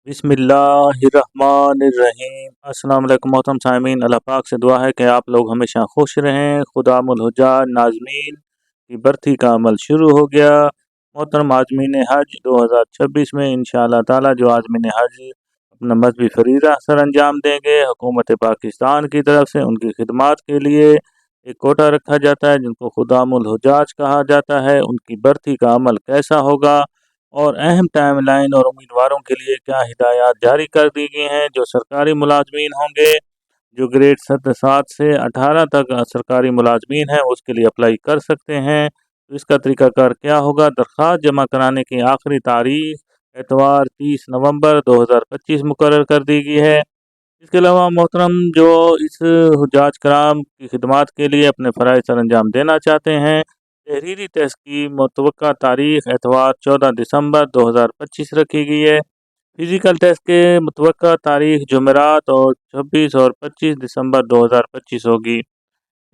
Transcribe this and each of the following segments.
बिस्मिल्लाहिर्रहमानिर्रहीम। अस्सलाम वालेकुम मोहतरम सामीन, अल्लाह पाक से दुआ है कि आप लोग हमेशा खुश रहें। खुदामुल हुज्जाज नाज़मीन की भर्ती का अमल शुरू हो गया। मोहतरम आज़मीन हज 2026 में इंशाअल्लाह ताला जो आज़मीन हज अपना मजहबी फ़रीज़ा सर अंजाम देंगे, हुकूमत पाकिस्तान की तरफ से उनकी खिदमात के लिए एक कोटा रखा जाता है जिनको खुदामुल हुज्जाज कहा जाता है। उनकी भर्ती का अमल कैसा होगा और अहम टाइमलाइन और उम्मीदवारों के लिए क्या हिदायत जारी कर दी गई हैं। जो सरकारी मुलाजमीन होंगे, जो ग्रेड 7 से 18 तक सरकारी मुलाजमीन हैं, उसके लिए अप्लाई कर सकते हैं। तो इसका तरीकाकार क्या होगा? दरख्वास्त जमा कराने की आखिरी तारीख एतवार 30 नवंबर 2025 मुकर्रर कर दी गई है। इसके अलावा मोहतरम जो इस हुज्जाज कराम की खिदमात के लिए अपने फ़राइज़ सर अंजाम देना चाहते हैं, तहरीरी टेस्ट की मुतवक्का तारीख एतवार 14 दिसंबर 2025 रखी गई है। फ़िज़िकल टेस्ट के मुतवक्का तारीख जुमेरात और 26 और 25 दिसंबर 2025 होगी।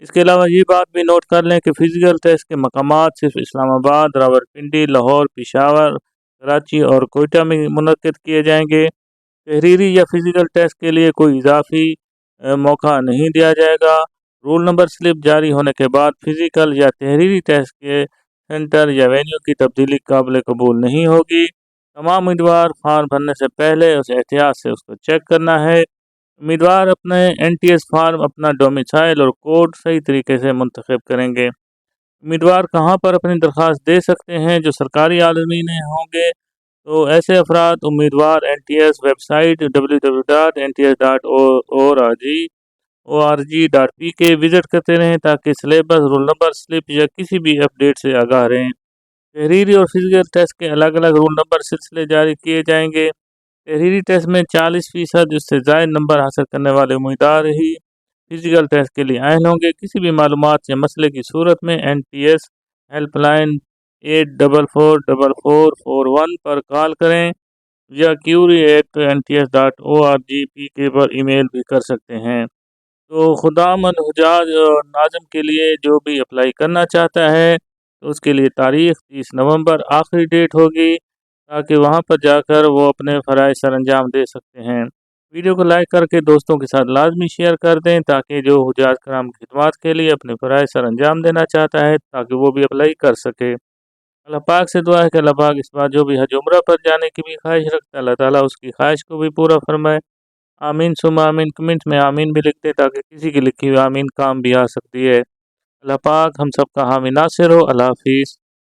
इसके अलावा ये बात भी नोट कर लें कि फ़िज़िकल टेस्ट के मकामात सिर्फ इस्लामाबाद, रावलपिंडी, लाहौर, पेशावर, कराची और कोयटा में मुनक्किद किए जाएंगे। तहरीरी या फ़िज़िकल टेस्ट के लिए कोई इजाफी मौका नहीं दिया जाएगा। रोल नंबर स्लिप जारी होने के बाद फ़िज़िकल या तहरीरी टेस्ट के सेंटर या वेन्यू की तब्दीली काबिल कबूल नहीं होगी। तमाम उम्मीदवार फार्म भरने से पहले उसे एहतियात से उसको चेक करना है। उम्मीदवार अपने NTS फार्म अपना डोमिसाइल और कोड सही तरीके से मुंतखब करेंगे। उम्मीदवार कहाँ पर अपनी दरख्वास्त दे सकते हैं? जो सरकारी आलमीन होंगे तो ऐसे अफराद उम्मीदवार NTS वेबसाइट www.nts.org.pk विज़िट करते रहें ताकि सिलेबस, रोल नंबर स्लिप या किसी भी अपडेट से आगाह रहें। तहरीरी और फिजिकल टेस्ट के अलग अलग रोल नंबर सिलसिले जारी किए जाएंगे। तहरीरी टेस्ट में 40% उससे ज़ायद नंबर हासिल करने वाले उम्मीदवार ही फिजिकल टेस्ट के लिए अहल होंगे। किसी भी मालूमात या मसले की सूरत में NTS हेल्पलाइन 844441 पर कॉल करें या query@nts.org.pk पर ईमेल भी कर सकते हैं। तो खुदामद हुजाज नाज़म के लिए जो भी अप्लाई करना चाहता है तो उसके लिए तारीख़ 30 नवंबर आखिरी डेट होगी ताकि वहां पर जाकर वो अपने फ़राइज़ सर अंजाम दे सकते हैं। वीडियो को लाइक करके दोस्तों के साथ लाजमी शेयर कर दें ताकि जो हुज्जाज कराम की खिदमत के लिए अपने फ़राइज़ सर अंजाम देना चाहता है ताकि वो भी अप्लाई कर सके। अल्लाह पाक से दुआ है कि अल्लाह पाक इस बार जो भी हज उम्रा पर जाने की भी ख्वाहिश रखता है, अल्लाह ताला उसकी ख्वाहिश को भी पूरा फरमाए। आमीन सुम्मा आमीन। कमेंट में आमीन भी लिखते ताकि किसी की लिखी हुई आमीन काम भी आ सकती है। अल्लाह पाक हम सब का हामी नासिर हो। अल्लाह हाफिज़।